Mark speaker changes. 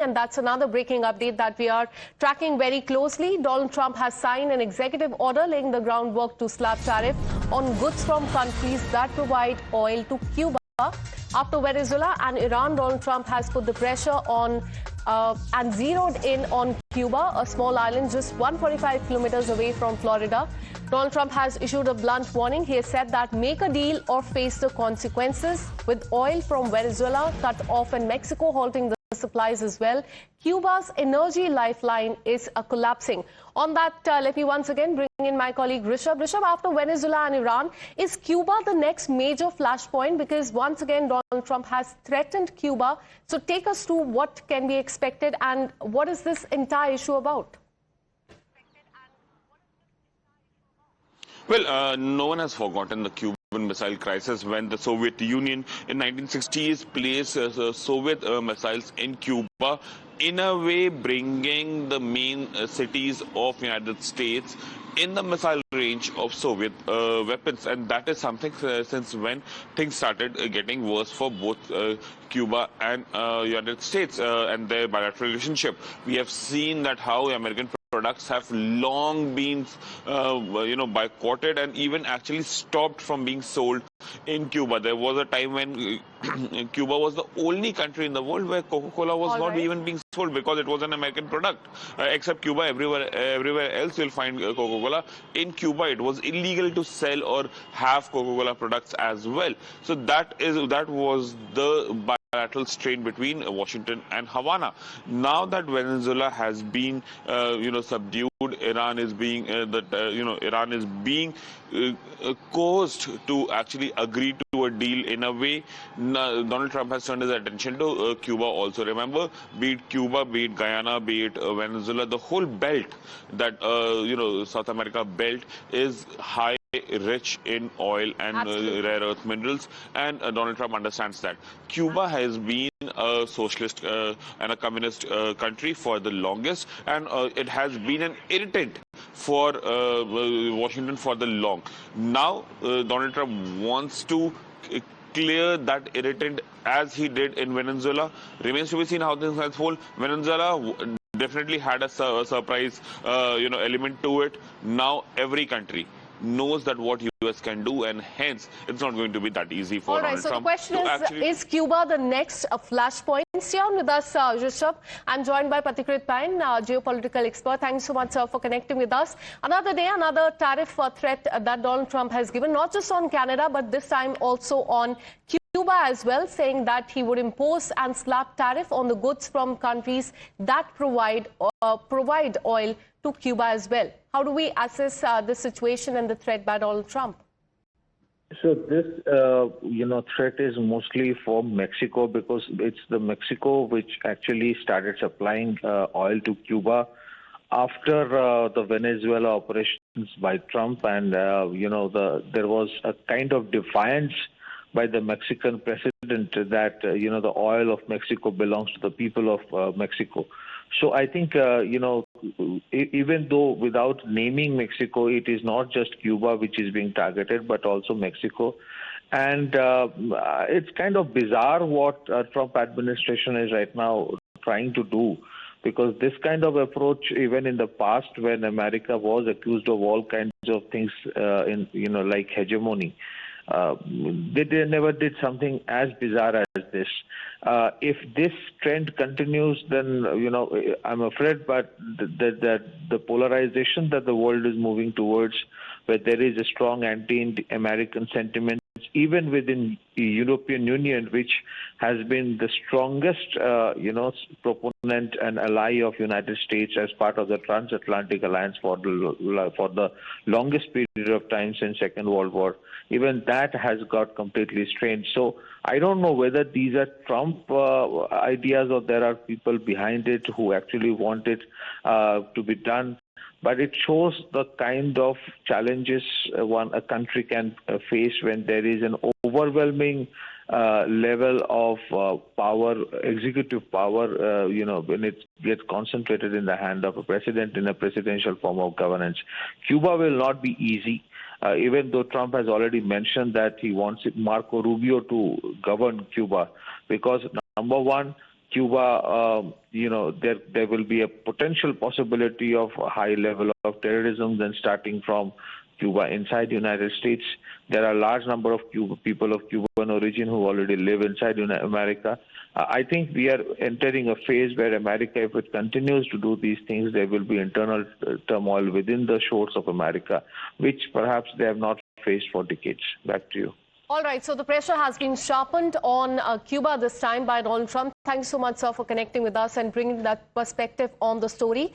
Speaker 1: And that's another breaking update that we are tracking very closely. Donald Trump has signed an executive order laying the groundwork to slap tariff on goods from countries that provide oil to Cuba. After Venezuela and Iran, Donald Trump has put the pressure on and zeroed in on Cuba, a small island just 145 kilometers away from Florida. Donald Trump has issued a blunt warning. He has said that make a deal or face the consequences, with oil from Venezuela cut off and Mexico halting the supplies as well. Cuba's energy lifeline is collapsing. On that, let me once again bring in my colleague Rishabh. Rishabh, after Venezuela and Iran, is Cuba the next major flashpoint? Because once again, Donald Trump has threatened Cuba. So take us through what can be expected and what is this entire issue about?
Speaker 2: Well, no one has forgotten the Cuban missile crisis when the Soviet Union in 1960s placed Soviet missiles in Cuba, in a way bringing the main cities of United States in the missile range of Soviet weapons. And that is something since when things started getting worse for both Cuba and United States and their bilateral relationship. We have seen that how American products have long been, boycotted and even actually stopped from being sold in Cuba. There was a time when Cuba was the only country in the world where Coca-Cola was not even being sold because it was an American product. Except Cuba, everywhere else you'll find Coca-Cola. In Cuba, it was illegal to sell or have Coca-Cola products as well. So that was the bilateral strain between Washington and Havana. Now that Venezuela has been, subdued, Iran is being Iran is being coerced to actually agree to a deal in a way. Donald Trump has turned his attention to Cuba also. Remember, be it Cuba, be it Guyana, be it Venezuela, the whole belt that South America belt is high, rich in oil and rare earth minerals, and Donald Trump understands that. Cuba has been a socialist and a communist country for the longest, and it has been an irritant for Washington for the long. Now Donald Trump wants to clear that irritant as he did in Venezuela. Remains to be seen how things unfold. Venezuela definitely had a surprise element to it. Now every country knows that what US can do, and hence it's not going to be that easy for Donald Trump.
Speaker 1: So the question is Cuba the next flashpoint? Stay on with us, Rishabh. I'm joined by Patikrit Pain, geopolitical expert. Thanks so much for connecting with us. Another day, another tariff threat that Donald Trump has given, not just on Canada, but this time also on Cuba as well, saying that he would impose and slap tariff on the goods from countries that provide oil to Cuba as well. How do we assess the situation and the threat by Donald Trump?
Speaker 3: So this, threat is mostly for Mexico, because it's the Mexico which actually started supplying oil to Cuba after the Venezuela operations by Trump, and there was a kind of defiance by the Mexican president that the oil of Mexico belongs to the people of Mexico. So I think even though without naming Mexico, it is not just Cuba which is being targeted, but also Mexico. And it's kind of bizarre what Trump administration is right now trying to do, because this kind of approach, even in the past when America was accused of all kinds of things like hegemony, they never did something as bizarre as this. If this trend continues, then I'm afraid, but that the polarization that the world is moving towards, where there is a strong anti-American sentiment, even within the European Union, which has been the strongest, proponent and ally of United States as part of the transatlantic alliance for the longest period of time since Second World War. Even that has got completely strained. So I don't know whether these are Trump ideas or there are people behind it who actually want it to be done. But it shows the kind of challenges a country can face when there is an overwhelming level of power, executive power, when it gets concentrated in the hand of a president in a presidential form of governance. Cuba will not be easy. Even though Trump has already mentioned that he wants Marco Rubio to govern Cuba, because number one, Cuba, there will be a potential possibility of a high level of terrorism then starting from Cuba inside the United States. There are a large number of people of Cuban origin who already live inside America. I think we are entering a phase where America, if it continues to do these things, there will be internal turmoil within the shores of America, which perhaps they have not faced for decades. Back to you.
Speaker 1: All right, so the pressure has been sharpened on Cuba this time by Donald Trump. Thanks so much, sir, for connecting with us and bringing that perspective on the story.